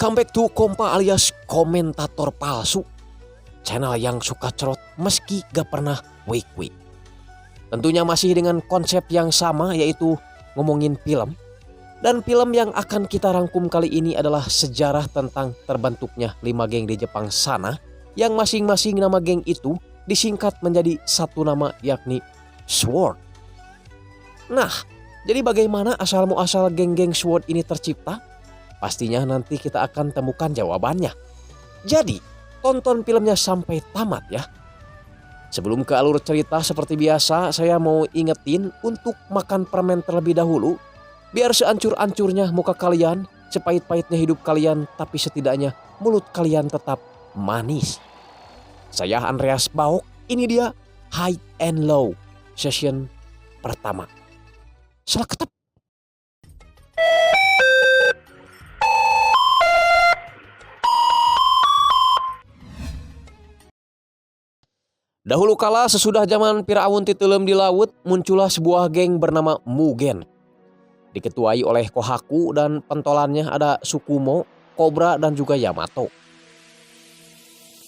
Welcome back to Kompa alias komentator palsu. Channel yang suka cerot meski gak pernah week. Tentunya masih dengan konsep yang sama, yaitu ngomongin film. Dan film yang akan kita rangkum kali ini adalah sejarah tentang terbentuknya 5 geng di Jepang sana, yang masing-masing nama geng itu disingkat menjadi satu nama, yakni SWORD. Nah, jadi bagaimana asal-muasal geng-geng SWORD ini tercipta? Pastinya nanti kita akan temukan jawabannya. Jadi, tonton filmnya sampai tamat ya. Sebelum ke alur cerita seperti biasa, saya mau ingetin untuk makan permen terlebih dahulu. Biar seancur-ancurnya muka kalian, sepahit-pahitnya hidup kalian, tapi setidaknya mulut kalian tetap manis. Saya Andreas Baok, ini dia High and Low session pertama. Seleketep. Dahulu kala sesudah zaman Firaun titeuleum di laut, muncullah sebuah geng bernama Mugen. Diketuai oleh Kohaku dan pentolannya ada Tsukumo, Cobra dan juga Yamato.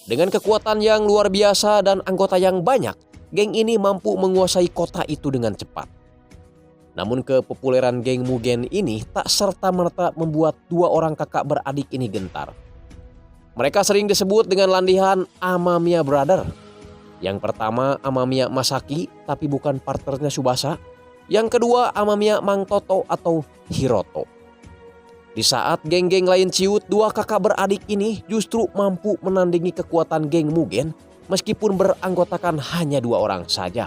Dengan kekuatan yang luar biasa dan anggota yang banyak, geng ini mampu menguasai kota itu dengan cepat. Namun kepopuleran geng Mugen ini tak serta-merta membuat 2 orang kakak beradik ini gentar. Mereka sering disebut dengan landihan Amamiya Brother. Yang pertama Amamiya Masaki, tapi bukan partnernya Tsubasa. Yang kedua Amamiya Mang Toto atau Hiroto. Di saat geng-geng lain ciut, 2 kakak beradik ini justru mampu menandingi kekuatan geng Mugen meskipun beranggotakan hanya 2 orang saja.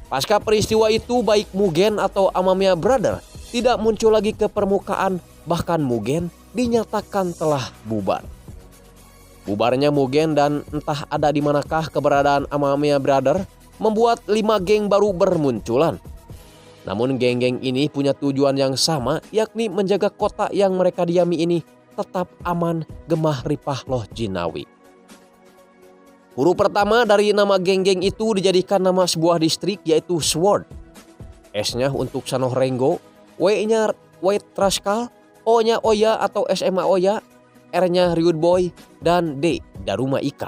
Pasca peristiwa itu, baik Mugen atau Amamiya Brother tidak muncul lagi ke permukaan, bahkan Mugen dinyatakan telah bubar. Bubarnya Mugen dan entah ada di manakah keberadaan Amamiya Brother membuat 5 geng baru bermunculan. Namun geng-geng ini punya tujuan yang sama, yakni menjaga kota yang mereka diami ini tetap aman, gemah ripah loh jinawi. Huruf pertama dari nama geng-geng itu dijadikan nama sebuah distrik, yaitu SWORD. S-nya untuk Sanoh Rengo, W-nya White Rascal, O-nya Oya atau SMA Oya, R-nya Rude Boy, dan D, Daruma Ika.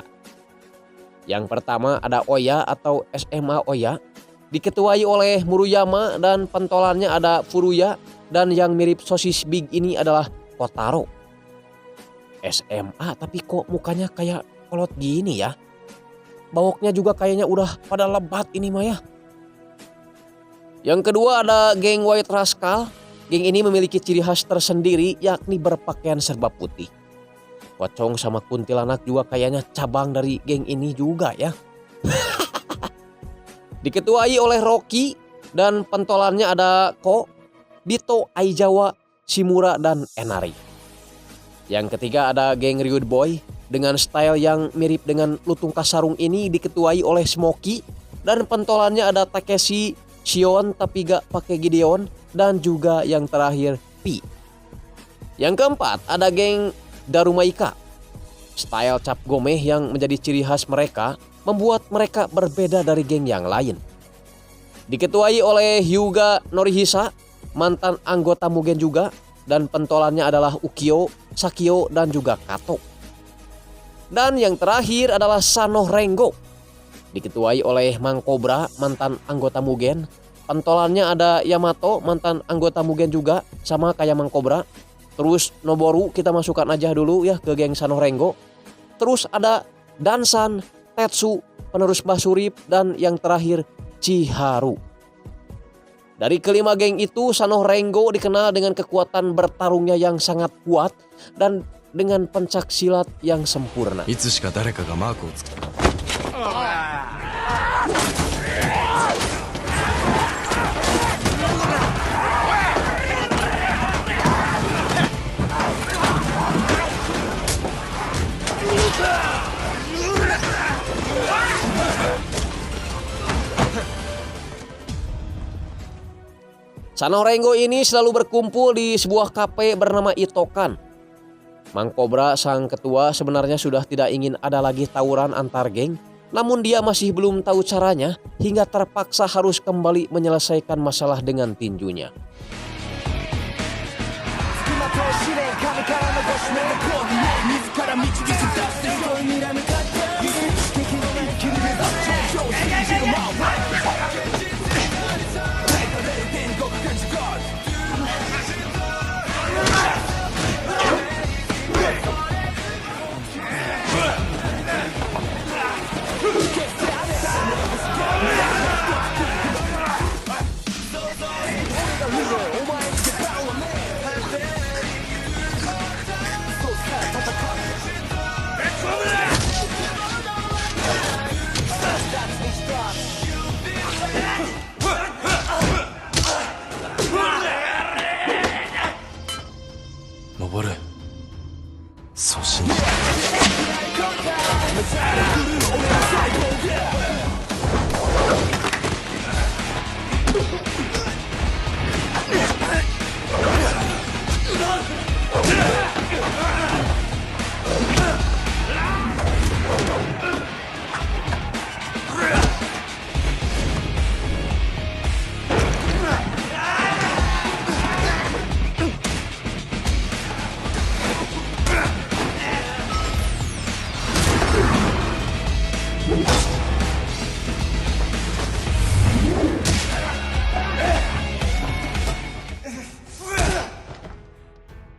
Yang pertama ada Oya atau SMA Oya, diketuai oleh Muruyama dan pentolannya ada Furuya, dan yang mirip sosis big ini adalah Kotaro. SMA tapi kok mukanya kayak kolot gini ya. Bawoknya juga kayaknya udah pada lebat ini mah ya. Yang kedua ada geng White Rascal. Geng ini memiliki ciri khas tersendiri, yakni berpakaian serba putih. Pocong sama kuntilanak juga kayaknya cabang dari geng ini juga ya. Diketuai oleh Rocky dan pentolannya ada Ko, Bito, Aizawa, Shimura, dan Enari. Yang ketiga ada geng Rude Boy. Dengan style yang mirip dengan lutung kasarung ini diketuai oleh Smokey, dan pentolannya ada Takeshi, Shion tapi gak pakai Gideon, dan juga yang terakhir P. Yang keempat ada geng Daruma Ika. Style cap gomeh yang menjadi ciri khas mereka membuat mereka berbeda dari geng yang lain. Diketuai oleh Hyuga Norihisa, mantan anggota Mugen juga, dan pentolannya adalah Ukyo, Sakio, dan juga Kato. Dan yang terakhir adalah Sanoh Rengo. Diketuai oleh Mang Cobra, mantan anggota Mugen. Pentolannya ada Yamato, mantan anggota Mugen juga, sama kayak Mang Cobra. Terus Noboru kita masukkan aja dulu ya ke geng Sanoh Rengo. Terus ada Dansan, Tetsu, penerus Basurip, dan yang terakhir Chiharu. Dari kelima geng itu, Sanoh Rengo dikenal dengan kekuatan bertarungnya yang sangat kuat dan dengan pencak silat yang sempurna. Sanoh Renggo ini selalu berkumpul di sebuah kafe bernama Itokan. Mang Kobra sang ketua sebenarnya sudah tidak ingin ada lagi tawuran antar geng, namun dia masih belum tahu caranya hingga terpaksa harus kembali menyelesaikan masalah dengan tinjunya.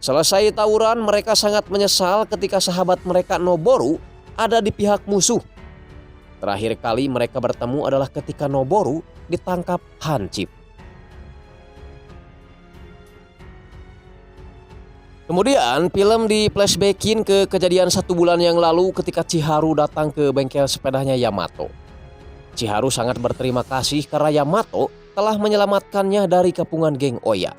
Selesai tawuran, mereka sangat menyesal ketika sahabat mereka Noboru ada di pihak musuh. Terakhir kali mereka bertemu adalah ketika Noboru ditangkap hansip. Kemudian film di flashbackin ke kejadian 1 bulan yang lalu ketika Chiharu datang ke bengkel sepedanya Yamato. Chiharu sangat berterima kasih karena Yamato telah menyelamatkannya dari kepungan geng Oya.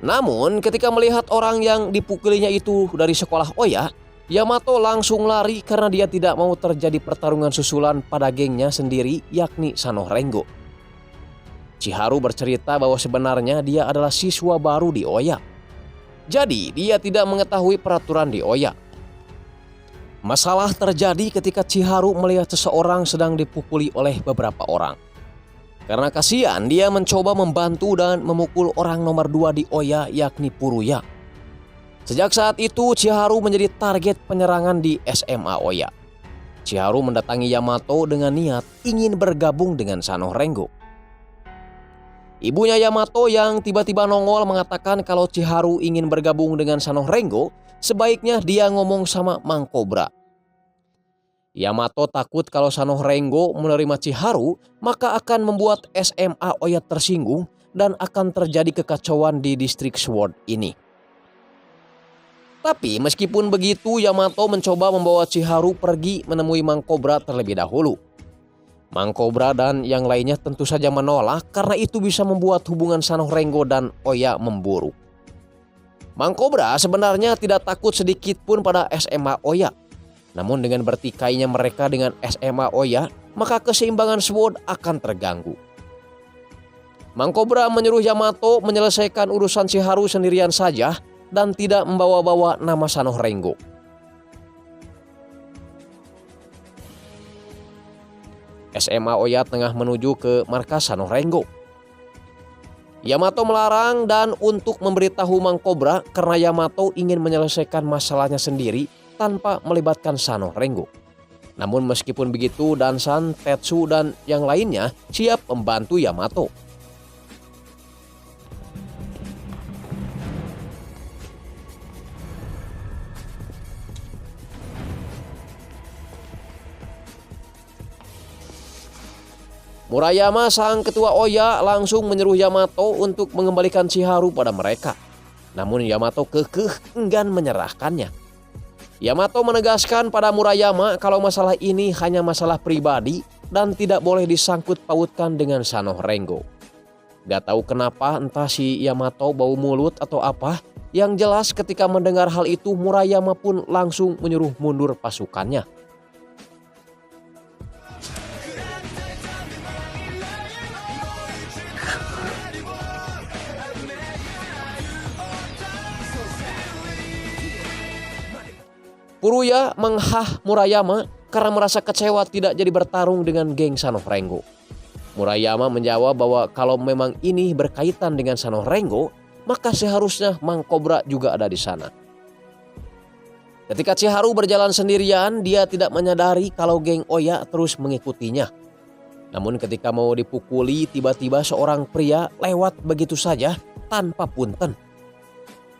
Namun ketika melihat orang yang dipukulinya itu dari sekolah Oya, Yamato langsung lari karena dia tidak mau terjadi pertarungan susulan pada gengnya sendiri, yakni Sanoh Renggo. Chiharu bercerita bahwa sebenarnya dia adalah siswa baru di Oya. Jadi dia tidak mengetahui peraturan di Oya. Masalah terjadi ketika Chiharu melihat seseorang sedang dipukuli oleh beberapa orang. Karena kasihan, dia mencoba membantu dan memukul orang nomor 2 di Oya, yakni Furuya. Sejak saat itu Chiharu menjadi target penyerangan di SMA Oya. Chiharu mendatangi Yamato dengan niat ingin bergabung dengan Sanoh Renggo. Ibunya Yamato yang tiba-tiba nongol mengatakan kalau Chiharu ingin bergabung dengan Sanoh Renggo, sebaiknya dia ngomong sama Mang Kobra. Yamato takut kalau Sanoh Renggo menerima Chiharu, maka akan membuat SMA Oya tersinggung dan akan terjadi kekacauan di distrik Sword ini. Tapi meskipun begitu, Yamato mencoba membawa Chiharu pergi menemui Mang Kobra terlebih dahulu. Mang Kobra dan yang lainnya tentu saja menolak karena itu bisa membuat hubungan Sanoh Renggo dan Oya memburuk. Mang Kobra sebenarnya tidak takut sedikit pun pada SMA Oya. Namun dengan bertikainya mereka dengan SMA Oya, maka keseimbangan SWORD akan terganggu. Mang Kobra menyuruh Yamato menyelesaikan urusan Chiharu sendirian saja dan tidak membawa-bawa nama Sanoh Renggo. SMA Oya tengah menuju ke markas Sanoh Renggo. Yamato melarang dan untuk memberitahu Mang Kobra karena Yamato ingin menyelesaikan masalahnya sendiri tanpa melibatkan Sanoh Renggo. Namun meskipun begitu, Dansan, Tetsu, dan yang lainnya siap membantu Yamato. Murayama sang ketua Oya langsung menyuruh Yamato untuk mengembalikan Chiharu pada mereka. Namun Yamato kekeh enggan menyerahkannya. Yamato menegaskan pada Murayama kalau masalah ini hanya masalah pribadi dan tidak boleh disangkut pautkan dengan Sanoh Renggo. Gak tahu kenapa, entah si Yamato bau mulut atau apa, yang jelas ketika mendengar hal itu Murayama pun langsung menyuruh mundur pasukannya. Furuya menghah Murayama karena merasa kecewa tidak jadi bertarung dengan geng Sanoh Renggo. Murayama menjawab bahwa kalau memang ini berkaitan dengan Sanoh Renggo, maka seharusnya Mang Cobra juga ada di sana. Ketika Chiharu berjalan sendirian, dia tidak menyadari kalau geng Oya terus mengikutinya. Namun ketika mau dipukuli, tiba-tiba seorang pria lewat begitu saja tanpa punten.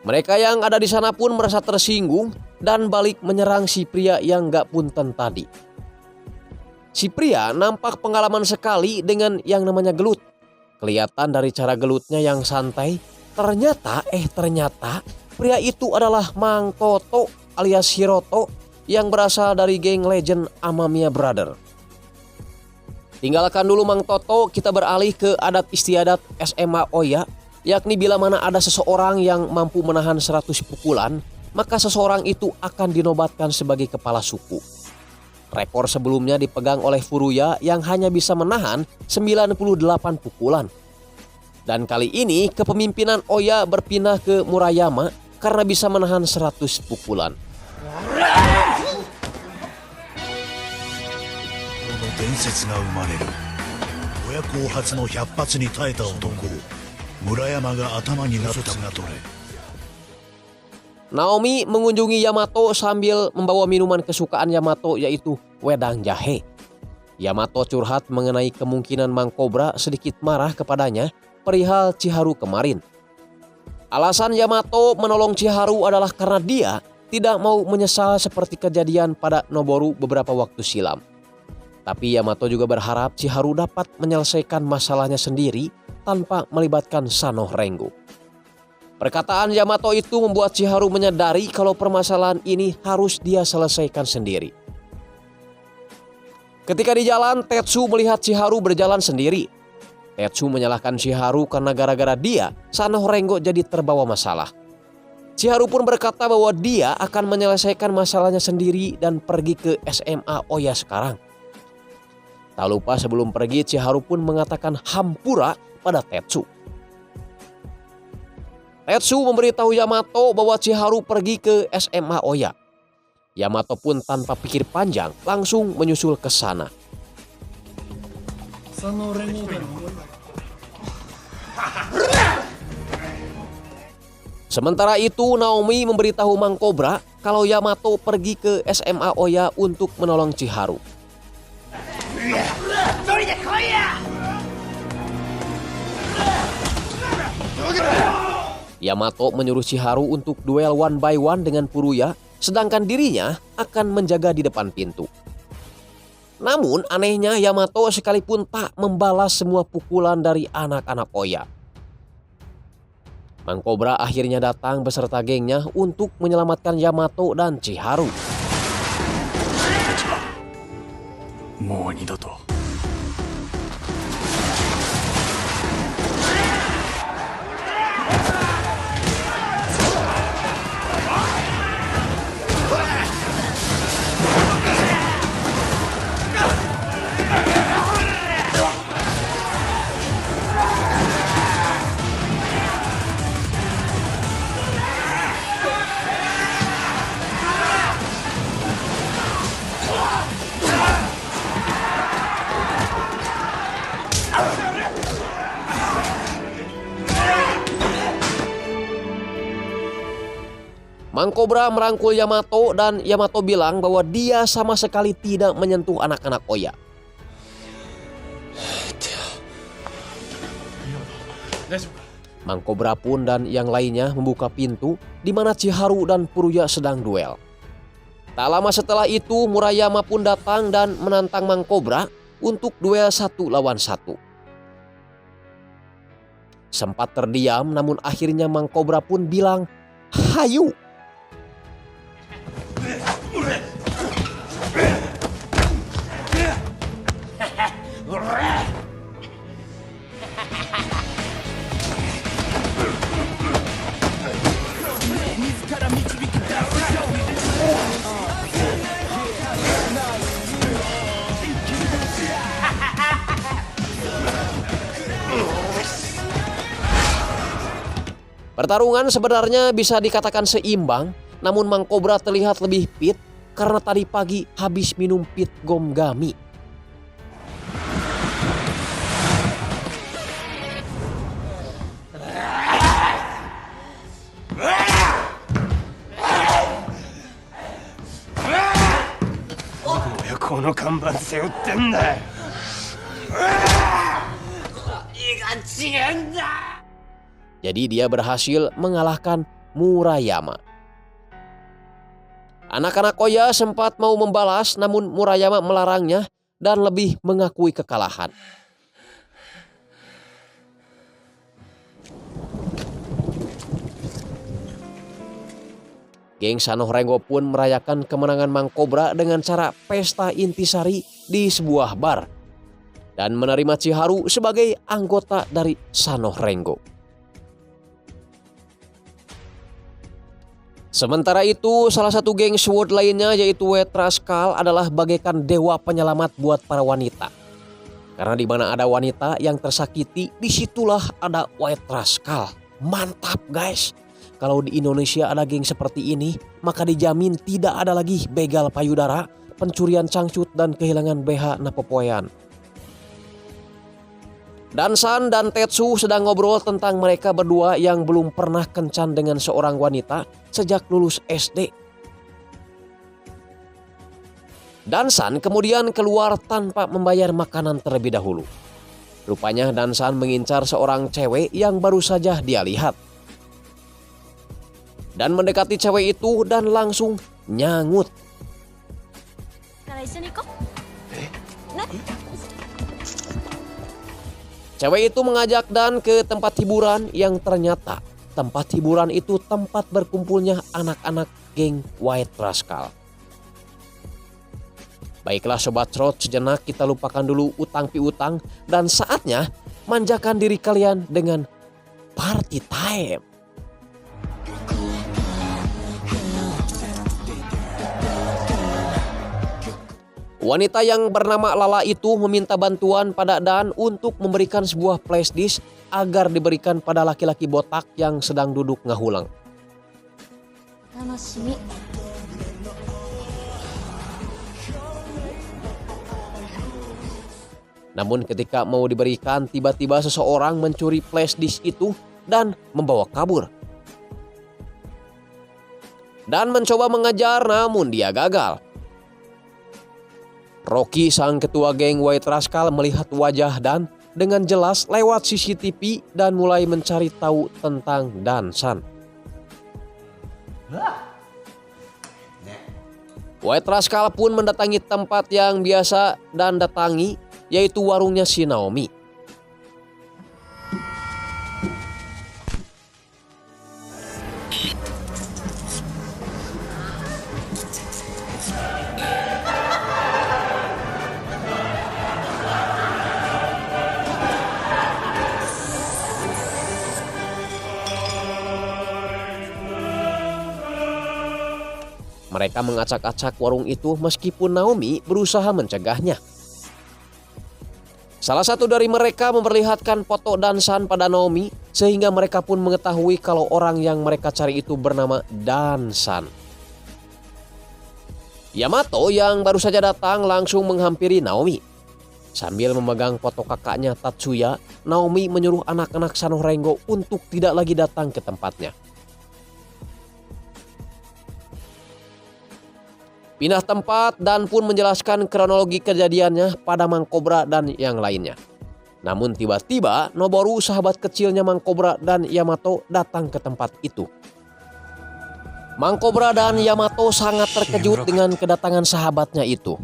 Mereka yang ada di sana pun merasa tersinggung dan balik menyerang si pria yang gak punten tadi. Si pria nampak pengalaman sekali dengan yang namanya gelut. Kelihatan dari cara gelutnya yang santai. Ternyata pria itu adalah Mang Toto alias Hiroto yang berasal dari geng legend Amamiya Brother. Tinggalkan dulu Mang Toto, kita beralih ke adat istiadat SMA Oya. Yakni bila mana ada seseorang yang mampu menahan 100 pukulan, maka seseorang itu akan dinobatkan sebagai kepala suku. Rekor sebelumnya dipegang oleh Furuya yang hanya bisa menahan 98 pukulan. Dan kali ini kepemimpinan Oya berpindah ke Murayama karena bisa menahan 100 pukulan. Naomi mengunjungi Yamato sambil membawa minuman kesukaan Yamato yaitu wedang jahe. Yamato curhat mengenai kemungkinan Mang Cobra sedikit marah kepadanya perihal Chiharu kemarin. Alasan Yamato menolong Chiharu adalah karena dia tidak mau menyesal seperti kejadian pada Noboru beberapa waktu silam. Tapi Yamato juga berharap Chiharu dapat menyelesaikan masalahnya sendiri tanpa melibatkan Sanoh Renggo. Perkataan Yamato itu membuat Chiharu menyadari kalau permasalahan ini harus dia selesaikan sendiri. Ketika di jalan, Tetsu melihat Chiharu berjalan sendiri. Tetsu menyalahkan Chiharu karena gara-gara dia, Sanoh Renggo jadi terbawa masalah. Chiharu pun berkata bahwa dia akan menyelesaikan masalahnya sendiri dan pergi ke SMA Oya sekarang. Tak lupa sebelum pergi, Chiharu pun mengatakan hampura pada Tetsu. Tetsu memberitahu Yamato bahwa Chiharu pergi ke SMA Oya. Yamato pun tanpa pikir panjang langsung menyusul ke sana. Sementara itu Naomi memberitahu Mang Cobra kalau Yamato pergi ke SMA Oya untuk menolong Chiharu. Yamato menyuruh Chiharu untuk duel one by one dengan Furuya, sedangkan dirinya akan menjaga di depan pintu. Namun anehnya Yamato sekalipun tak membalas semua pukulan dari anak-anak Oya. Mang Cobra akhirnya datang beserta gengnya untuk menyelamatkan Yamato dan Chiharu. Mang Cobra merangkul Yamato dan Yamato bilang bahwa dia sama sekali tidak menyentuh anak-anak Oya. Mang Cobra pun dan yang lainnya membuka pintu di mana Chiharu dan Furuya sedang duel. Tak lama setelah itu Murayama pun datang dan menantang Mang Cobra untuk duel 1 lawan 1. Sempat terdiam namun akhirnya Mang Cobra pun bilang, "Hayu!" Pertarungan sebenarnya bisa dikatakan seimbang, namun Mang Kobra terlihat lebih fit karena tadi pagi habis minum pit gomgami. Jadi dia berhasil mengalahkan Murayama. Anak-anak Oya sempat mau membalas, namun Murayama melarangnya dan lebih mengakui kekalahan. Geng Sanoh Renggo pun merayakan kemenangan Mang Kobra dengan cara pesta intisari di sebuah bar dan menerima Chiharu sebagai anggota dari Sanoh Renggo. Sementara itu, salah satu geng SWORD lainnya yaitu White Rascal adalah bagaikan dewa penyelamat buat para wanita. Karena di mana ada wanita yang tersakiti, disitulah ada White Rascal. Mantap guys! Kalau di Indonesia ada geng seperti ini, maka dijamin tidak ada lagi begal payudara, pencurian cangcut, dan kehilangan BH napopoean. Dansan dan Tetsu sedang ngobrol tentang mereka berdua yang belum pernah kencan dengan seorang wanita sejak lulus SD. Dansan kemudian keluar tanpa membayar makanan terlebih dahulu. Rupanya Dansan mengincar seorang cewek yang baru saja dia lihat. Dan mendekati cewek itu dan langsung nyangut. Cewek itu mengajak Dan ke tempat hiburan yang ternyata tempat hiburan itu tempat berkumpulnya anak-anak geng White Rascal. Baiklah Sobat Trot, sejenak kita lupakan dulu utang piutang dan saatnya manjakan diri kalian dengan party time. Wanita yang bernama Lala itu meminta bantuan pada Dan untuk memberikan sebuah flash disk agar diberikan pada laki-laki botak yang sedang duduk ngahulang. Namun ketika mau diberikan, tiba-tiba seseorang mencuri flash disk itu dan membawa kabur. Dan mencoba mengejar namun dia gagal. Rocky, sang ketua geng White Rascal, melihat wajah Dan dengan jelas lewat CCTV dan mulai mencari tahu tentang Dansan. White Rascal pun mendatangi tempat yang biasa Dan datangi, yaitu warungnya si Naomi. Mereka mengacak-acak warung itu meskipun Naomi berusaha mencegahnya. Salah satu dari mereka memperlihatkan foto Dansan pada Naomi sehingga mereka pun mengetahui kalau orang yang mereka cari itu bernama Dansan. Yamato yang baru saja datang langsung menghampiri Naomi. Sambil memegang foto kakaknya Tatsuya, Naomi menyuruh anak-anak Sanoh Renggo untuk tidak lagi datang ke tempatnya. Pindah tempat dan pun menjelaskan kronologi kejadiannya pada Mang Kobra dan yang lainnya. Namun tiba-tiba Noboru, sahabat kecilnya Mang Kobra dan Yamato, datang ke tempat itu. Mang Kobra dan Yamato sangat terkejut dengan kedatangan sahabatnya itu.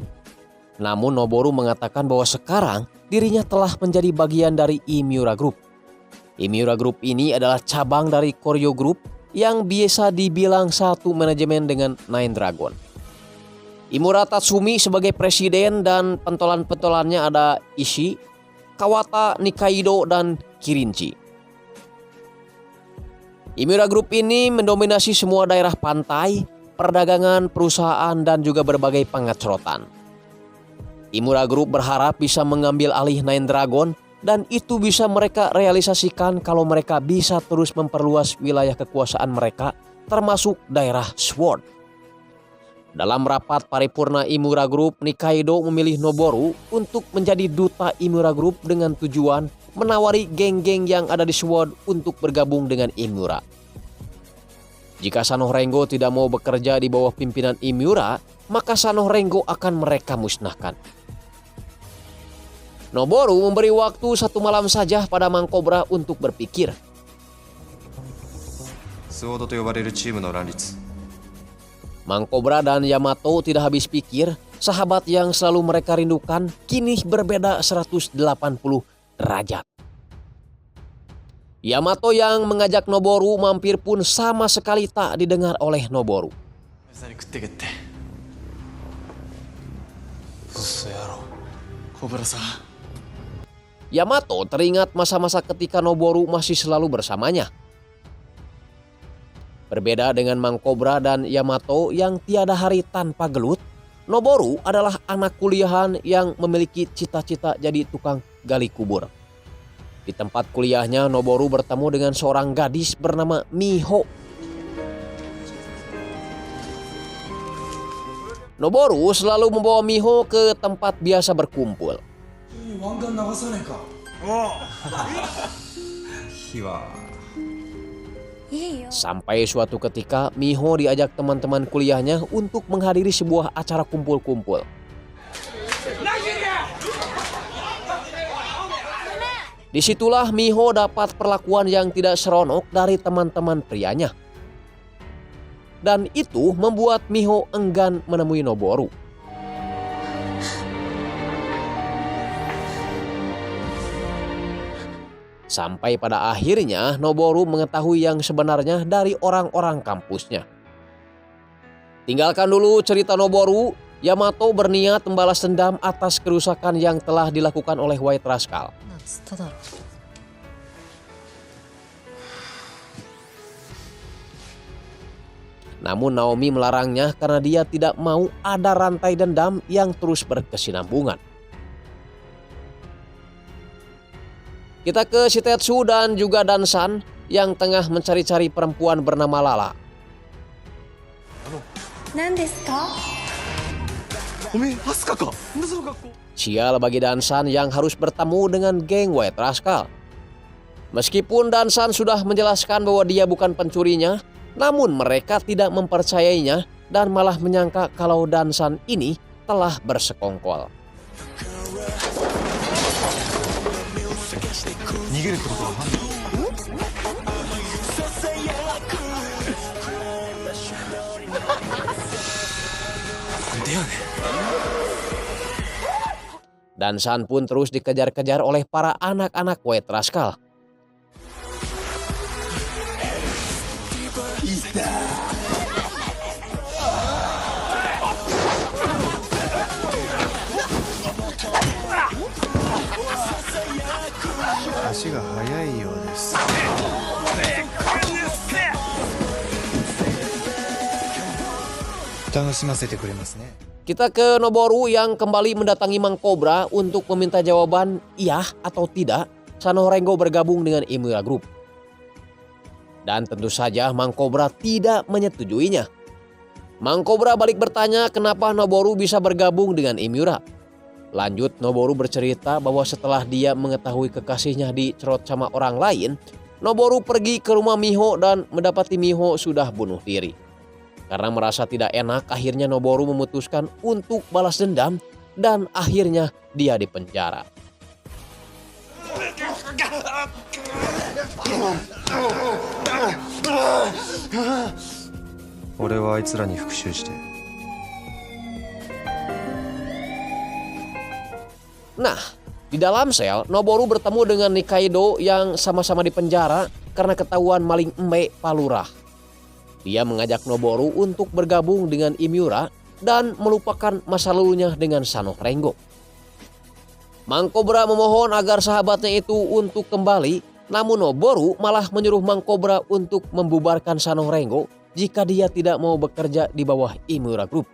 Namun Noboru mengatakan bahwa sekarang dirinya telah menjadi bagian dari Imiura Group. Imiura Group ini adalah cabang dari Koryo Group yang biasa dibilang satu manajemen dengan Nine Dragon. Imura Tatsumi sebagai presiden dan pentolan-pentolannya ada Ishii, Kawata, Nikaido, dan Kirinchi. Imiura Group ini mendominasi semua daerah pantai, perdagangan, perusahaan, dan juga berbagai pangkat sorotan. Imura Group berharap bisa mengambil alih Nine Dragon dan itu bisa mereka realisasikan kalau mereka bisa terus memperluas wilayah kekuasaan mereka termasuk daerah Sword. Dalam rapat paripurna Imura Group, Nikaido memilih Noboru untuk menjadi duta Imura Group dengan tujuan menawari geng-geng yang ada di Sword untuk bergabung dengan Imura. Jika Sanoh Rengo tidak mau bekerja di bawah pimpinan Imura, maka Sanoh Rengo akan mereka musnahkan. Noboru memberi waktu 1 malam saja pada Mang Cobra untuk berpikir. Mang Cobra dan Yamato tidak habis pikir, sahabat yang selalu mereka rindukan kini berbeda 180 derajat. Yamato yang mengajak Noboru mampir pun sama sekali tak didengar oleh Noboru. Yamato teringat masa-masa ketika Noboru masih selalu bersamanya. Berbeda dengan Mang Cobra dan Yamato yang tiada hari tanpa gelut, Noboru adalah anak kuliahan yang memiliki cita-cita jadi tukang gali kubur. Di tempat kuliahnya, Noboru bertemu dengan seorang gadis bernama Miho. Noboru selalu membawa Miho ke tempat biasa berkumpul. Sampai suatu ketika Miho diajak teman-teman kuliahnya untuk menghadiri sebuah acara kumpul-kumpul. Disitulah Miho dapat perlakuan yang tidak seronok dari teman-teman prianya. Dan itu membuat Miho enggan menemui Noboru. Sampai pada akhirnya Noboru mengetahui yang sebenarnya dari orang-orang kampusnya. Tinggalkan dulu cerita Noboru, Yamato berniat membalas dendam atas kerusakan yang telah dilakukan oleh White Rascal. Namun Naomi melarangnya karena dia tidak mau ada rantai dendam yang terus berkesinambungan. Kita ke Shitetsu dan juga Dansan yang tengah mencari-cari perempuan bernama Lala. Sial bagi Dansan yang harus bertemu dengan geng White Rascal. Meskipun Dansan sudah menjelaskan bahwa dia bukan pencurinya, namun mereka tidak mempercayainya dan malah menyangka kalau Dansan ini telah bersekongkol. Dansan pun terus dikejar-kejar oleh para anak-anak White Rascal. Kita ke Noboru yang kembali mendatangi Mang Cobra untuk meminta jawaban iya atau tidak Sanoh Rengo bergabung dengan Imura Group. Dan tentu saja Mang Cobra tidak menyetujuinya. Mang Cobra balik bertanya kenapa Noboru bisa bergabung dengan Imura. Lanjut Noboru bercerita bahwa setelah dia mengetahui kekasihnya dicerot sama orang lain, Noboru pergi ke rumah Miho dan mendapati Miho sudah bunuh diri. Karena merasa tidak enak, akhirnya Noboru memutuskan untuk balas dendam dan akhirnya dia dipenjara. Nah, di dalam sel, Noboru bertemu dengan Nikaido yang sama-sama dipenjara karena ketahuan maling embe Palurah. Dia mengajak Noboru untuk bergabung dengan Imura dan melupakan masa lalunya dengan Sanoh Rengo. Mang Cobra memohon agar sahabatnya itu untuk kembali, namun Noboru malah menyuruh Mang Cobra untuk membubarkan Sanoh Rengo jika dia tidak mau bekerja di bawah Imura Group.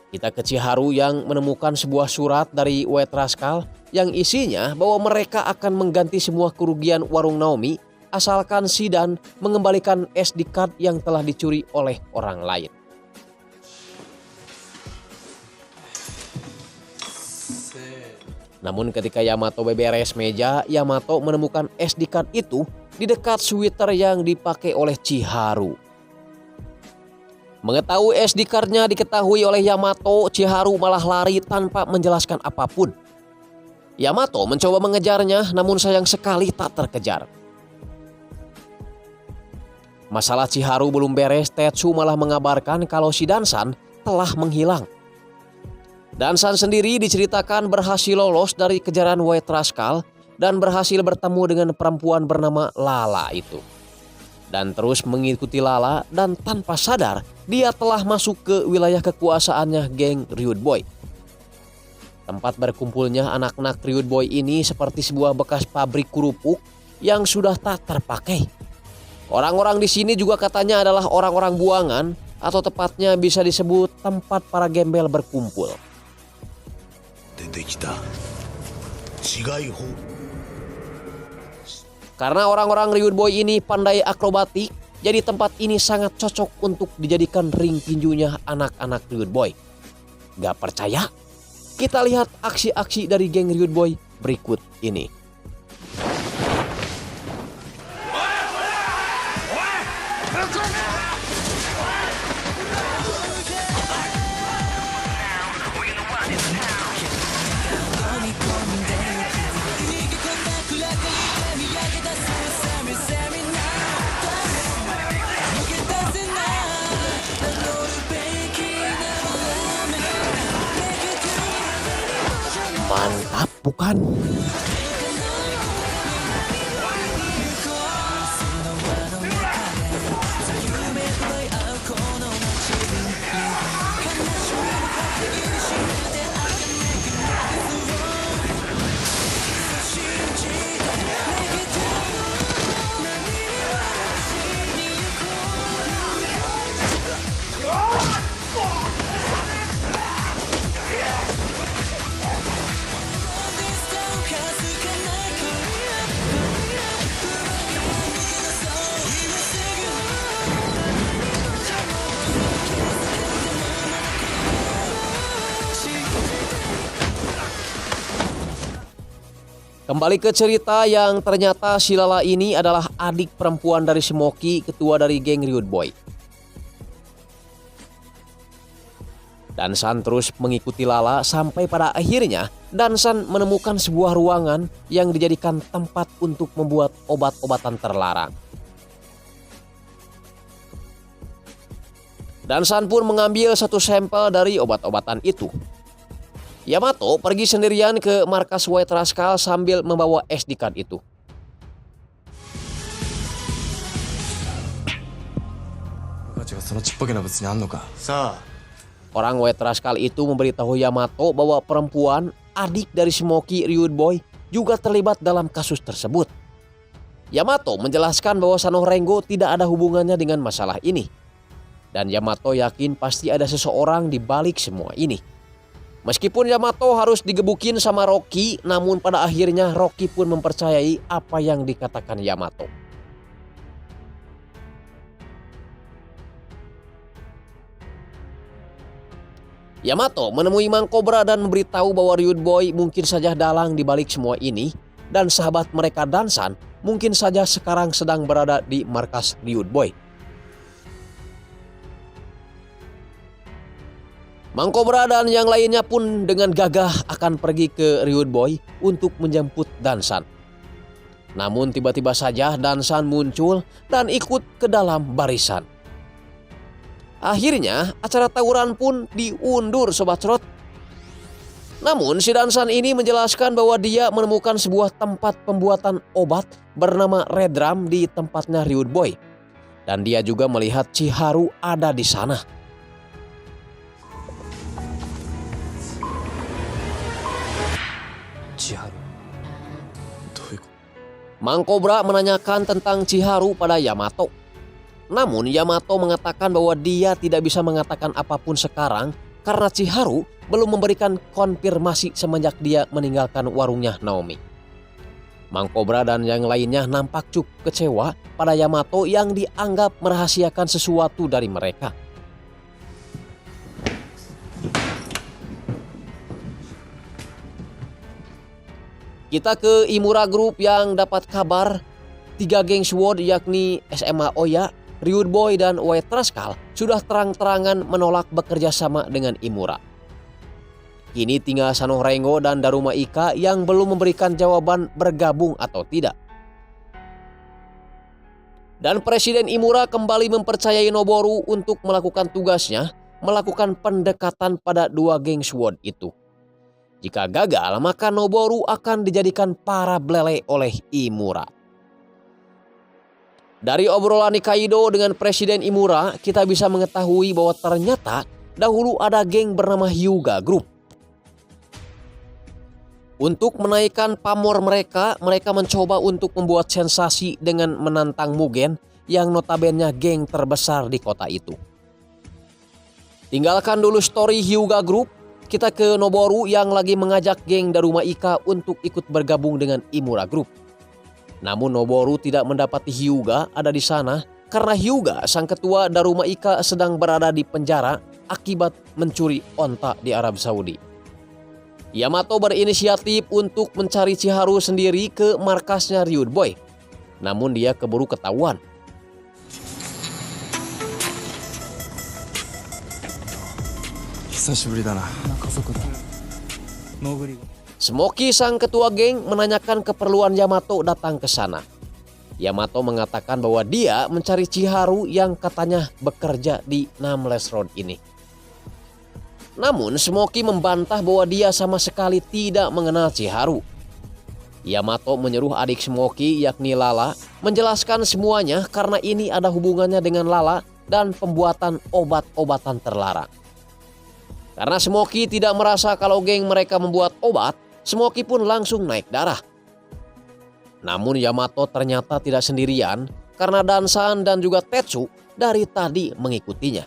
Kita ke Chiharu yang menemukan sebuah surat dari White Rascal yang isinya bahwa mereka akan mengganti semua kerugian warung Naomi asalkan Shidan mengembalikan SD card yang telah dicuri oleh orang lain. Namun ketika Yamato beberes meja, Yamato menemukan SD card itu di dekat sweater yang dipakai oleh Chiharu. Mengetahui SD card-nya diketahui oleh Yamato, Chiharu malah lari tanpa menjelaskan apapun. Yamato mencoba mengejarnya, namun sayang sekali tak terkejar. Masalah Chiharu belum beres, Tetsu malah mengabarkan kalau si Dansan telah menghilang. Dansan sendiri diceritakan berhasil lolos dari kejaran White Rascal dan berhasil bertemu dengan perempuan bernama Lala itu. Dan terus mengikuti Lala dan tanpa sadar dia telah masuk ke wilayah kekuasaannya geng Rude Boy. Tempat berkumpulnya anak-anak Rude Boy ini seperti sebuah bekas pabrik kerupuk yang sudah tak terpakai. Orang-orang di sini juga katanya adalah orang-orang buangan atau tepatnya bisa disebut tempat para gembel berkumpul. Karena orang-orang Rude Boy ini pandai akrobatik, jadi tempat ini sangat cocok untuk dijadikan ring tinjunya anak-anak Rude Boy. Gak percaya? Kita lihat aksi-aksi dari geng Rude Boy berikut ini. Mantap bukan? Kembali ke cerita yang ternyata si Lala ini adalah adik perempuan dari Smoky, ketua dari geng Rude Boy. Dansan terus mengikuti Lala sampai pada akhirnya Dansan menemukan sebuah ruangan yang dijadikan tempat untuk membuat obat-obatan terlarang. Dansan pun mengambil satu sampel dari obat-obatan itu. Yamato pergi sendirian ke markas White Rascal sambil membawa SD card itu. Orang White Rascal itu memberitahu Yamato bahwa perempuan adik dari Smoky Rude Boy juga terlibat dalam kasus tersebut. Yamato menjelaskan bahwa Sanoh Rengo tidak ada hubungannya dengan masalah ini. Dan Yamato yakin pasti ada seseorang di balik semua ini. Meskipun Yamato harus digebukin sama Rocky, namun pada akhirnya Rocky pun mempercayai apa yang dikatakan Yamato. Yamato menemui Mang Cobra dan memberitahu bahwa Rude Boy mungkin saja dalang di balik semua ini dan sahabat mereka Dansan mungkin saja sekarang sedang berada di markas Rude Boy. Mang Cobra dan yang lainnya pun dengan gagah akan pergi ke Rude Boy untuk menjemput Dansan. Namun tiba-tiba saja Dansan muncul dan ikut ke dalam barisan. Akhirnya acara tawuran pun diundur Sobat Crot. Namun si Dansan ini menjelaskan bahwa dia menemukan sebuah tempat pembuatan obat bernama Red Drum di tempatnya Rude Boy. Dan dia juga melihat Chiharu ada di sana. Mang Cobra menanyakan tentang Chiharu pada Yamato. Namun Yamato mengatakan bahwa dia tidak bisa mengatakan apapun sekarang karena Chiharu belum memberikan konfirmasi semenjak dia meninggalkan warungnya Naomi. Mang Cobra dan yang lainnya nampak cukup kecewa pada Yamato yang dianggap merahasiakan sesuatu dari mereka. Kita ke Imura Group yang dapat kabar 3 geng SWORD yakni SMA Oya, Rude Boy, dan White Rascal sudah terang-terangan menolak bekerja sama dengan Imura. Kini tinggal Sanoh Rengo dan Daruma Ika yang belum memberikan jawaban bergabung atau tidak. Dan Presiden Imura kembali mempercayai Noboru untuk melakukan tugasnya, melakukan pendekatan pada 2 geng SWORD itu. Jika gagal, maka Noboru akan dijadikan para belele oleh Imura. Dari obrolan Nikaido dengan Presiden Imura, kita bisa mengetahui bahwa ternyata dahulu ada geng bernama Hyuga Group. Untuk menaikkan pamor mereka mencoba untuk membuat sensasi dengan menantang Mugen yang notabene geng terbesar di kota itu. Tinggalkan dulu story Hyuga Group, kita ke Noboru yang lagi mengajak geng Daruma Ika untuk ikut bergabung dengan Imura Group. Namun Noboru tidak mendapati Hyuga ada di sana karena Hyuga, sang ketua Daruma Ika, sedang berada di penjara akibat mencuri onta di Arab Saudi. Yamato berinisiatif untuk mencari Chiharu sendiri ke markasnya Rude Boy. Namun dia keburu ketahuan. Smoky, sang ketua geng, menanyakan keperluan Yamato datang ke sana. Yamato mengatakan bahwa dia mencari Chiharu yang katanya bekerja di Nameless Road ini. Namun Smoky membantah bahwa dia sama sekali tidak mengenal Chiharu. Yamato menyuruh adik Smoky yakni Lala menjelaskan semuanya karena ini ada hubungannya dengan Lala dan pembuatan obat-obatan terlarang. Karena Smoky tidak merasa kalau geng mereka membuat obat, Smoky pun langsung naik darah. Namun Yamato ternyata tidak sendirian karena Dansan dan juga Tetsu dari tadi mengikutinya.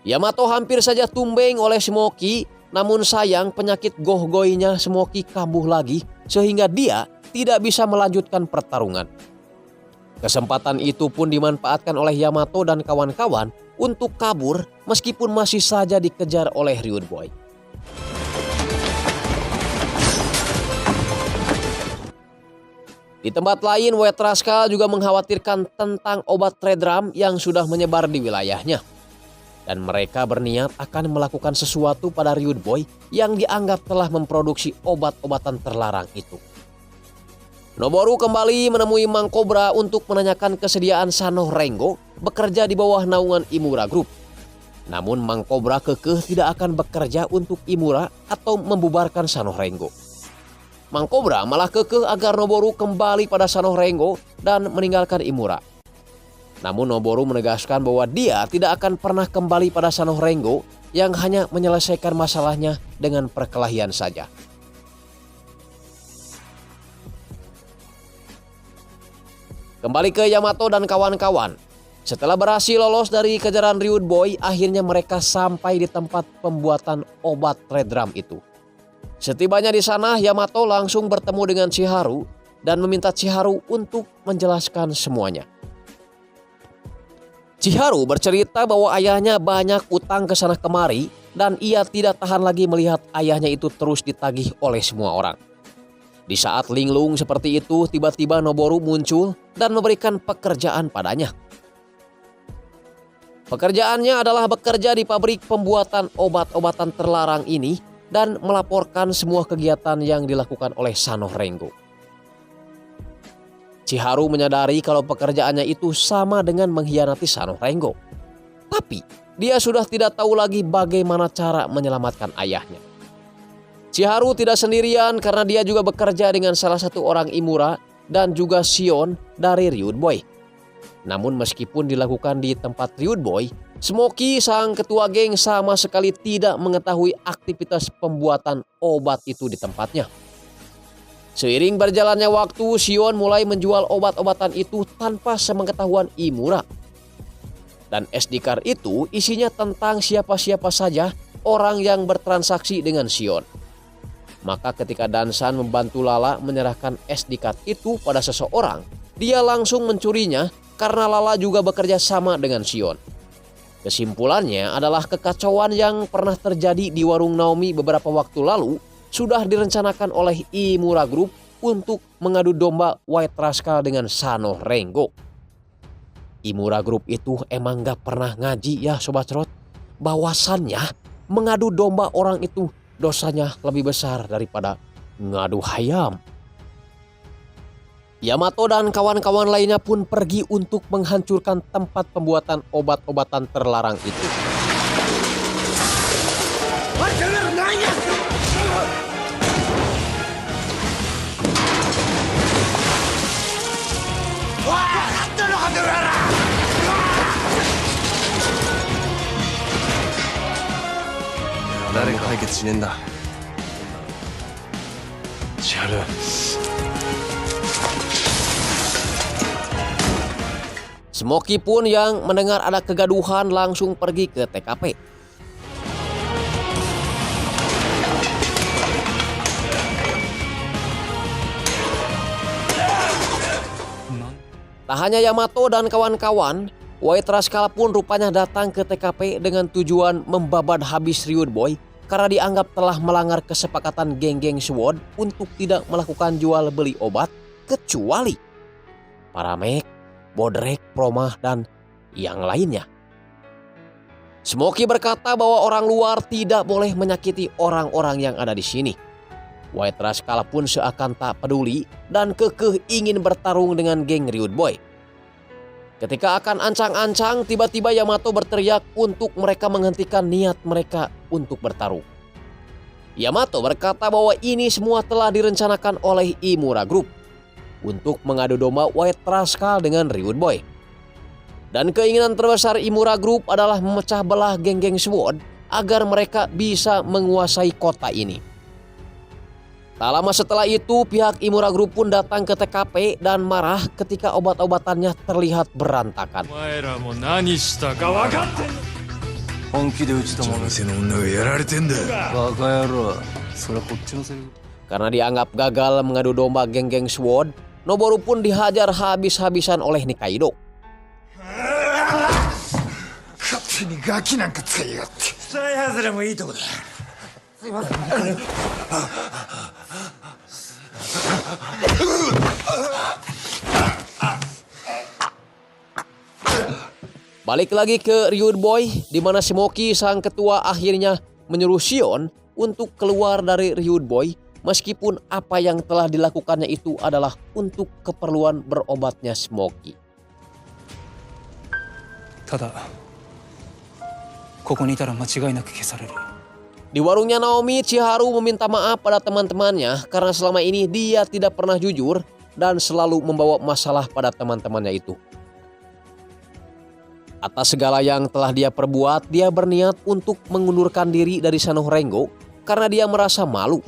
Yamato hampir saja tumbeng oleh Smoky, namun sayang penyakit gohgoinya Smoky kambuh lagi sehingga dia tidak bisa melanjutkan pertarungan. Kesempatan itu pun dimanfaatkan oleh Yamato dan kawan-kawan untuk kabur meskipun masih saja dikejar oleh Rude Boy. Di tempat lain, White Rascal juga mengkhawatirkan tentang obat Redrum yang sudah menyebar di wilayahnya. Dan mereka berniat akan melakukan sesuatu pada Rude Boy yang dianggap telah memproduksi obat-obatan terlarang itu. Noboru kembali menemui Mang Cobra untuk menanyakan kesediaan Sanoh Rengo bekerja di bawah naungan Imura Group. Namun Mang Cobra kekeh tidak akan bekerja untuk Imura atau membubarkan Sanoh Rengo. Mang Cobra malah kekeh agar Noboru kembali pada Sanoh Rengo dan meninggalkan Imura. Namun Noboru menegaskan bahwa dia tidak akan pernah kembali pada Sanoh Rengo yang hanya menyelesaikan masalahnya dengan perkelahian saja. Kembali ke Yamato dan kawan-kawan. Setelah berhasil lolos dari kejaran Rude Boy, akhirnya mereka sampai di tempat pembuatan obat Redrum itu. Setibanya di sana, Yamato langsung bertemu dengan Chiharu dan meminta Chiharu untuk menjelaskan semuanya. Chiharu bercerita bahwa ayahnya banyak utang ke sana kemari dan ia tidak tahan lagi melihat ayahnya itu terus ditagih oleh semua orang. Di saat linglung seperti itu, tiba-tiba Noboru muncul dan memberikan pekerjaan padanya. Pekerjaannya adalah bekerja di pabrik pembuatan obat-obatan terlarang ini dan melaporkan semua kegiatan yang dilakukan oleh Sanoh Rengo. Chiharu menyadari kalau pekerjaannya itu sama dengan mengkhianati Sanoh Rengo. Tapi dia sudah tidak tahu lagi bagaimana cara menyelamatkan ayahnya. Chiharu tidak sendirian karena dia juga bekerja dengan salah satu orang Imura dan juga Shion dari Ryude Boy. Namun meskipun dilakukan di tempat Ryude Boy, Smoky sang ketua geng sama sekali tidak mengetahui aktivitas pembuatan obat itu di tempatnya. Seiring berjalannya waktu, Shion mulai menjual obat-obatan itu tanpa sepengetahuan Imura. Dan SD card itu isinya tentang siapa-siapa saja orang yang bertransaksi dengan Shion. Maka ketika Dansan membantu Lala menyerahkan SD card itu pada seseorang, dia langsung mencurinya karena Lala juga bekerja sama dengan Shion. Kesimpulannya adalah kekacauan yang pernah terjadi di warung Naomi beberapa waktu lalu sudah direncanakan oleh Imura Group untuk mengadu domba White Rascal dengan Sano Rengo. Imura Group itu emang gak pernah ngaji ya Sobat Cerot. Bahwasannya mengadu domba orang itu dosanya lebih besar daripada ngadu hayam. Yamato dan kawan-kawan lainnya pun pergi untuk menghancurkan tempat pembuatan obat-obatan terlarang itu. Smoky pun yang mendengar ada kegaduhan langsung pergi ke TKP. Tak hanya Yamato dan kawan-kawan, White Rascal pun rupanya datang ke TKP dengan tujuan membabat habis Ryude Boy karena dianggap telah melanggar kesepakatan geng-geng SWORD untuk tidak melakukan jual beli obat kecuali Paramek, Bodrek, Promah, dan yang lainnya. Smoky berkata bahwa orang luar tidak boleh menyakiti orang-orang yang ada di sini. White Rascal pun seakan tak peduli dan kekeh ingin bertarung dengan geng Ryude Boy. Ketika akan ancang-ancang, tiba-tiba Yamato berteriak untuk mereka menghentikan niat mereka untuk bertarung. Yamato berkata bahwa ini semua telah direncanakan oleh Imura Group untuk mengadu domba White Rascal dengan Ryude Boy. Dan keinginan terbesar Imura Group adalah memecah belah geng-geng SWORD agar mereka bisa menguasai kota ini. Tak lama setelah itu, pihak Imura Group pun datang ke TKP dan marah ketika obat-obatannya terlihat berantakan. Karena dianggap gagal mengadu domba geng-geng SWORD, Noboru pun dihajar habis-habisan oleh Nikaido. Balik lagi ke Ryude Boy, di mana Smoky sang ketua akhirnya menyuruh Shion untuk keluar dari Ryude Boy, meskipun apa yang telah dilakukannya itu adalah untuk keperluan berobatnya Smoky. Di warungnya Naomi, Chiharu meminta maaf pada teman-temannya karena selama ini dia tidak pernah jujur dan selalu membawa masalah pada teman-temannya itu. Atas segala yang telah dia perbuat, dia berniat untuk mengundurkan diri dari Sano Rengo karena dia merasa malu.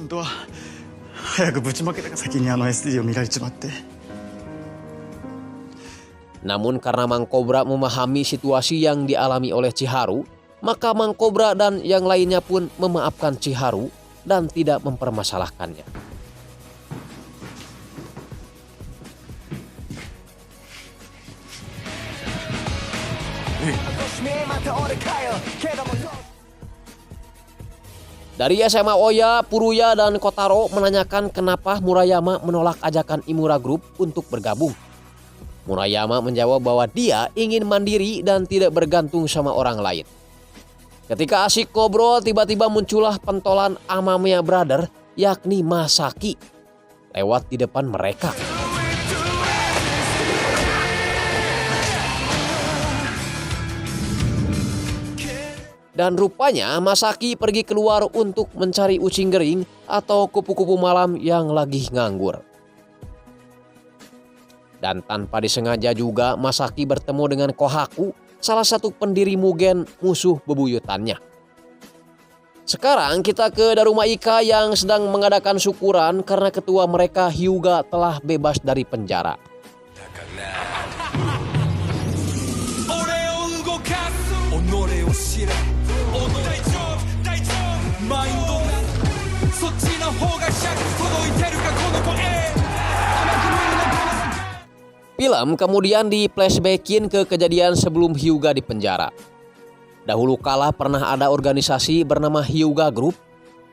Namun karena Mang Cobra memahami situasi yang dialami oleh Chiharu, maka Mang Cobra dan yang lainnya pun memaafkan Chiharu dan tidak mempermasalahkannya. Dari SMA Oya, Puruya, dan Kotaro menanyakan kenapa Murayama menolak ajakan Imura Group untuk bergabung. Murayama menjawab bahwa dia ingin mandiri dan tidak bergantung sama orang lain. Ketika asik ngobrol, tiba-tiba muncullah pentolan Amamiya Brother, yakni Masaki, lewat di depan mereka. Dan rupanya Masaki pergi keluar untuk mencari ucing gering atau kupu-kupu malam yang lagi nganggur. Dan tanpa disengaja juga Masaki bertemu dengan Kohaku, salah satu pendiri Mugen, musuh bebuyutannya. Sekarang kita ke Daruma Ika yang sedang mengadakan syukuran karena ketua mereka Hyuga telah bebas dari penjara. Film kemudian di flashbackin ke kejadian sebelum Hyuga di penjara. Dahulu kala pernah ada organisasi bernama Hyuga Group.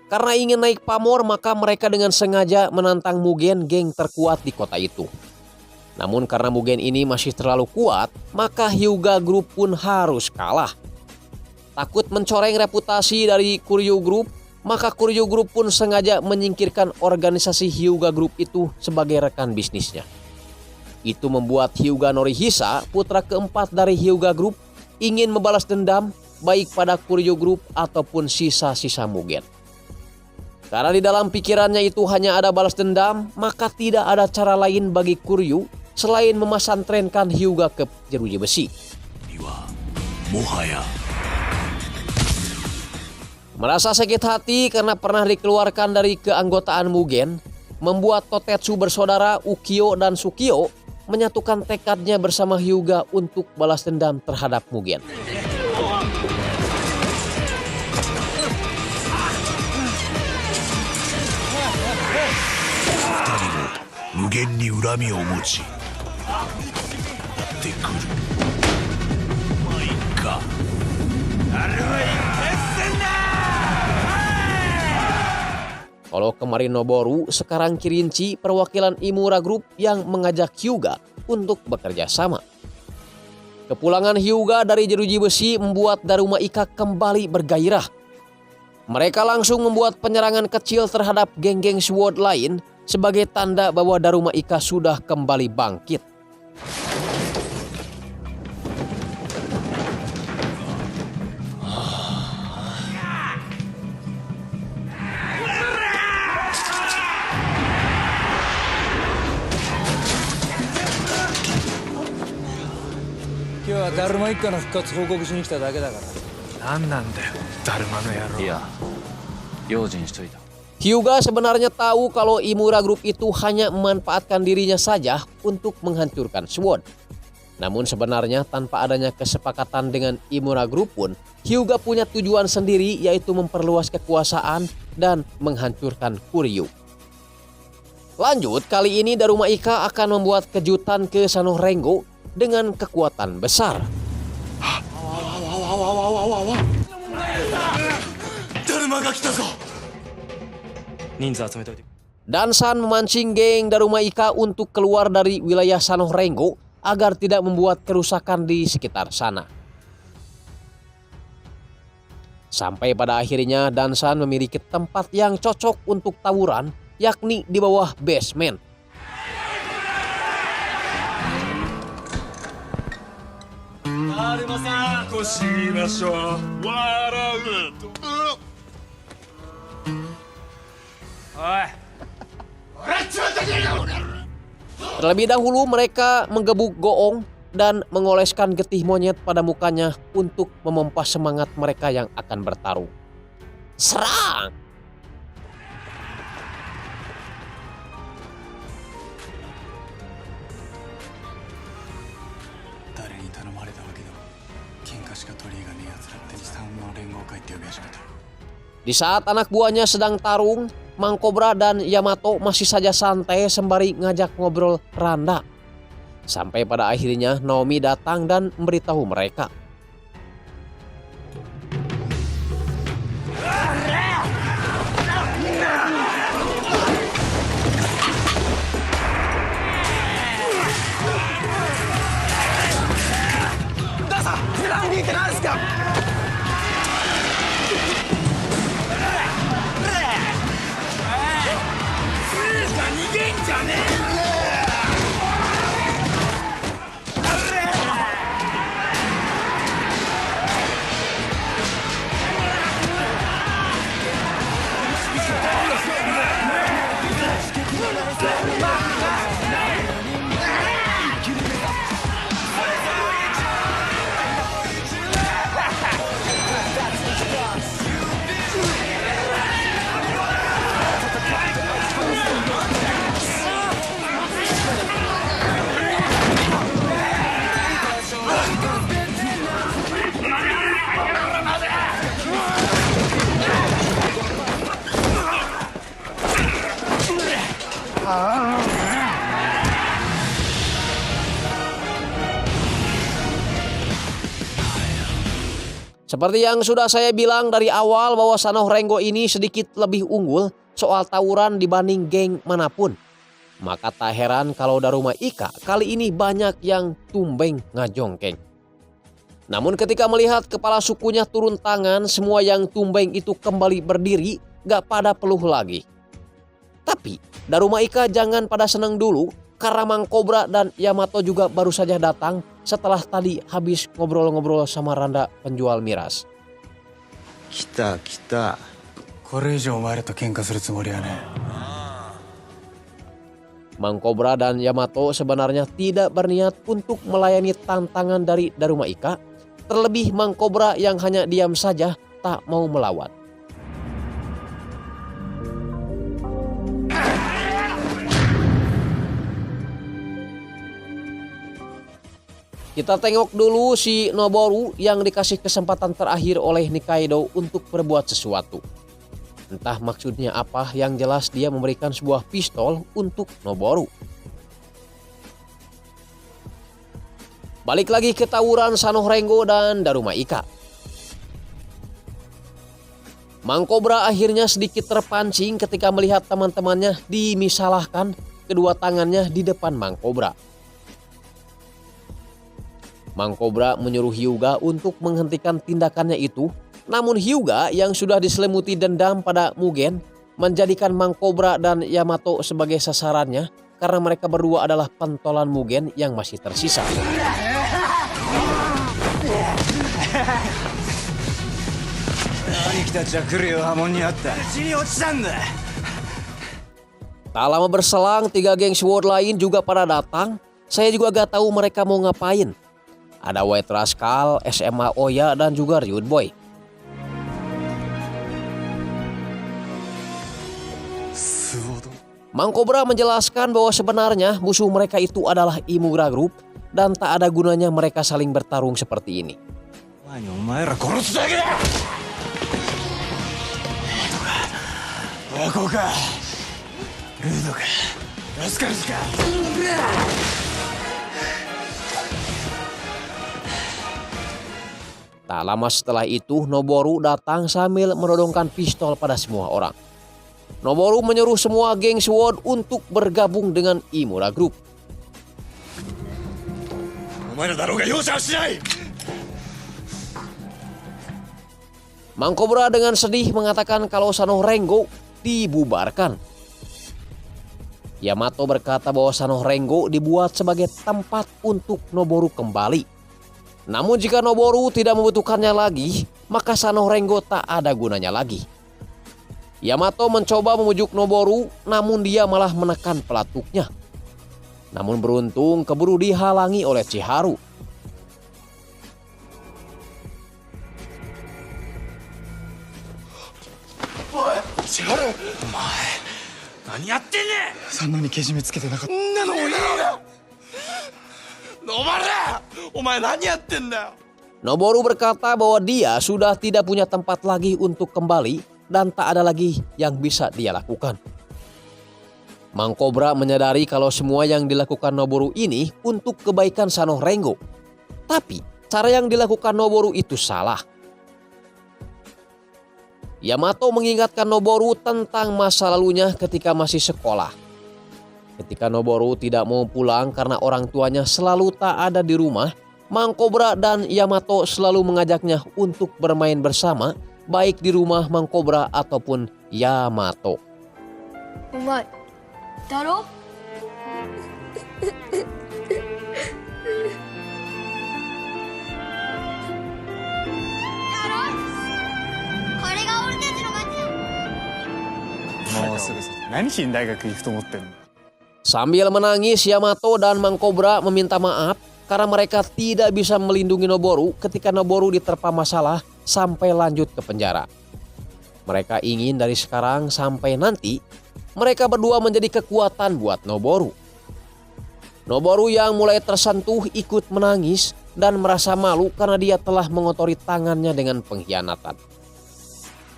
Karena ingin naik pamor maka mereka dengan sengaja menantang Mugen, geng terkuat di kota itu. Namun karena Mugen ini masih terlalu kuat, maka Hyuga Group pun harus kalah. Takut mencoreng reputasi dari Kuryu Group, maka Kuryu Group pun sengaja menyingkirkan organisasi Hyuga Group itu sebagai rekan bisnisnya. Itu membuat Hyuga Norihisa, putra keempat dari Hyuga Group, ingin membalas dendam baik pada Kuryu Group ataupun sisa-sisa Mugen. Karena di dalam pikirannya itu hanya ada balas dendam, maka tidak ada cara lain bagi Kuryu selain memasantrenkan Hyuga ke jeruji besi. Merasa sakit hati karena pernah dikeluarkan dari keanggotaan Mugen, membuat Totetsu bersaudara Ukyo dan Sukyo menyatukan tekadnya bersama Hyuga untuk balas dendam terhadap Mugen. Kalau kemarin Noboru, sekarang Kirinchi, perwakilan Imura Group yang mengajak Hyuga untuk bekerja sama. Kepulangan Hyuga dari jeruji besi membuat Daruma Ika kembali bergairah. Mereka langsung membuat penyerangan kecil terhadap geng-geng SWORD lain sebagai tanda bahwa Daruma Ika sudah kembali bangkit. Hyuga sebenarnya tahu kalau Imura Group itu hanya memanfaatkan dirinya saja untuk menghancurkan SWORD. Namun sebenarnya tanpa adanya kesepakatan dengan Imura Group pun, Hyuga punya tujuan sendiri, yaitu memperluas kekuasaan dan menghancurkan Kuryu. Lanjut, kali ini Daruma Ika akan membuat kejutan ke Sanorengo dengan kekuatan besar. Dansan memancing geng Daruma Ika untuk keluar dari wilayah Sanorengo agar tidak membuat kerusakan di sekitar sana. Sampai pada akhirnya Dansan memiliki tempat yang cocok untuk tawuran, yakni di bawah basement. Terlebih dahulu mereka menggebuk Goong dan mengoleskan getih monyet pada mukanya untuk memompa semangat mereka yang akan bertarung. Serang! Di saat anak buahnya sedang tarung, Mang Cobra dan Yamato masih saja santai sembari ngajak ngobrol Randa. Sampai pada akhirnya Naomi datang dan memberitahu mereka. Seperti yang sudah saya bilang dari awal bahwa Sanoh Renggo ini sedikit lebih unggul soal tawuran dibanding geng manapun. Maka tak heran kalau Daruma Ika kali ini banyak yang tumbeng ngajongkeng. Namun ketika melihat kepala sukunya turun tangan, semua yang tumbeng itu kembali berdiri, gak pada peluh lagi. Tapi Daruma Ika jangan pada seneng dulu, karena Mang Kobra dan Yamato juga baru saja datang setelah tadi habis ngobrol-ngobrol sama Randa penjual miras. 来た来た。これ以上お前らと喧嘩するつもりはねえ。 Mang Kobra dan Yamato sebenarnya tidak berniat untuk melayani tantangan dari Daruma Ika. Terlebih Mang Kobra yang hanya diam saja tak mau melawan. Kita tengok dulu si Noboru yang dikasih kesempatan terakhir oleh Nikaido untuk berbuat sesuatu. Entah maksudnya apa, yang jelas dia memberikan sebuah pistol untuk Noboru. Balik lagi ke tawuran Sanoh Renggo dan Daruma Ika. Mang Kobra akhirnya sedikit terpancing ketika melihat teman-temannya dimisalahkan kedua tangannya di depan Mang Kobra. Mang Kobra menyuruh Hyuga untuk menghentikan tindakannya itu, namun Hyuga yang sudah diselimuti dendam pada Mugen menjadikan Mang Kobra dan Yamato sebagai sasarannya karena mereka berdua adalah pentolan Mugen yang masih tersisa. Tak lama berselang, 3 geng SWORD lain juga pada datang. Saya juga gak tahu mereka mau ngapain. Ada White Rascal, SMA Oya, dan juga Ryud Boy. Mang Kobra menjelaskan bahwa sebenarnya musuh mereka itu adalah Imura Group dan tak ada gunanya mereka saling bertarung seperti ini. Tak lama setelah itu, Noboru datang sambil menodongkan pistol pada semua orang. Noboru menyuruh semua geng SWORD untuk bergabung dengan Imura Group. Mang Kobra dengan sedih mengatakan kalau Sanoh Renggo dibubarkan. Yamato berkata bahwa Sanoh Renggo dibuat sebagai tempat untuk Noboru kembali. Namun jika Noboru tidak membutuhkannya lagi, maka Sanoh Renggo tak ada gunanya lagi. Yamato mencoba memujuk Noboru, namun dia malah menekan pelatuknya. Namun beruntung keburu dihalangi oleh Chiharu. Chiharu, 何やってんねん。そんなにけじめつけてなかった。そんなのもいいよ。お前ら、お前何やってんだよ。 Noboru berkata bahwa dia sudah tidak punya tempat lagi untuk kembali dan tak ada lagi yang bisa dia lakukan. Mang Kobra menyadari kalau semua yang dilakukan Noboru ini untuk kebaikan Sanoh Renggo. Tapi cara yang dilakukan Noboru itu salah. Yamato mengingatkan Noboru tentang masa lalunya ketika masih sekolah. Ketika Noboru tidak mau pulang karena orang tuanya selalu tak ada di rumah, Mang Kobra dan Yamato selalu mengajaknya untuk bermain bersama, baik di rumah Mang Kobra ataupun Yamato. Omae, daro? Daro? Kore ga ore tachi no machi da. もうすぐそ何しに大学行くと思ってんの。 Sambil menangis, Yamato dan Mang Kobra meminta maaf karena mereka tidak bisa melindungi Noboru ketika Noboru diterpa masalah sampai lanjut ke penjara. Mereka ingin dari sekarang sampai nanti mereka berdua menjadi kekuatan buat Noboru. Noboru yang mulai tersentuh ikut menangis dan merasa malu karena dia telah mengotori tangannya dengan pengkhianatan.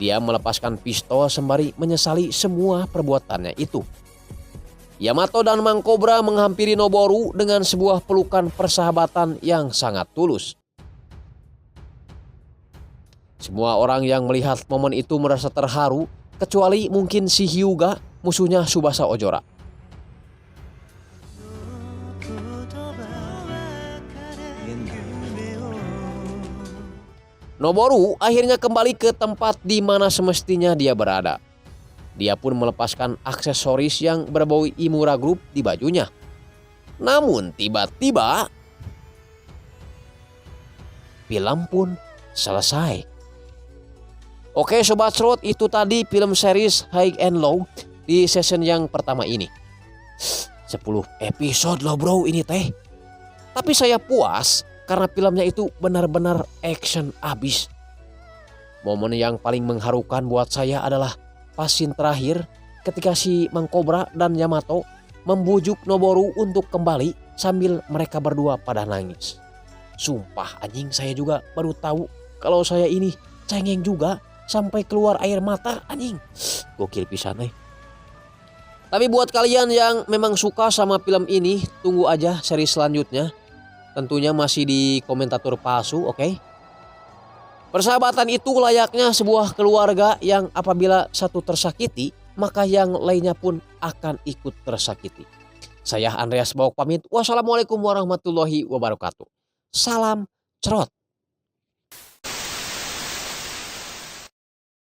Dia melepaskan pistol sembari menyesali semua perbuatannya itu. Yamato dan Mang Kobra menghampiri Noboru dengan sebuah pelukan persahabatan yang sangat tulus. Semua orang yang melihat momen itu merasa terharu, kecuali mungkin si Hyuga, musuhnya Tsubasa Ojora. Noboru akhirnya kembali ke tempat di mana semestinya dia berada. Dia pun melepaskan aksesoris yang berbau Imura Group di bajunya. Namun tiba-tiba film pun selesai. Oke Sobat Slot, itu tadi film series High and Low di season yang pertama ini. 10 episode loh bro ini teh. Tapi saya puas karena filmnya itu benar-benar action abis. Momen yang paling mengharukan buat saya adalah pas scene terakhir ketika si Mang Cobra dan Yamato membujuk Noboru untuk kembali sambil mereka berdua pada nangis. Sumpah anjing, saya juga baru tahu kalau saya ini cengeng juga sampai keluar air mata anjing. Gokil pisan nih. Tapi buat kalian yang memang suka sama film ini, tunggu aja seri selanjutnya. Tentunya masih di komentator palsu, oke? Persahabatan itu layaknya sebuah keluarga yang apabila satu tersakiti, maka yang lainnya pun akan ikut tersakiti. Saya Andreas Baok pamit. Wassalamualaikum warahmatullahi wabarakatuh. Salam cerot.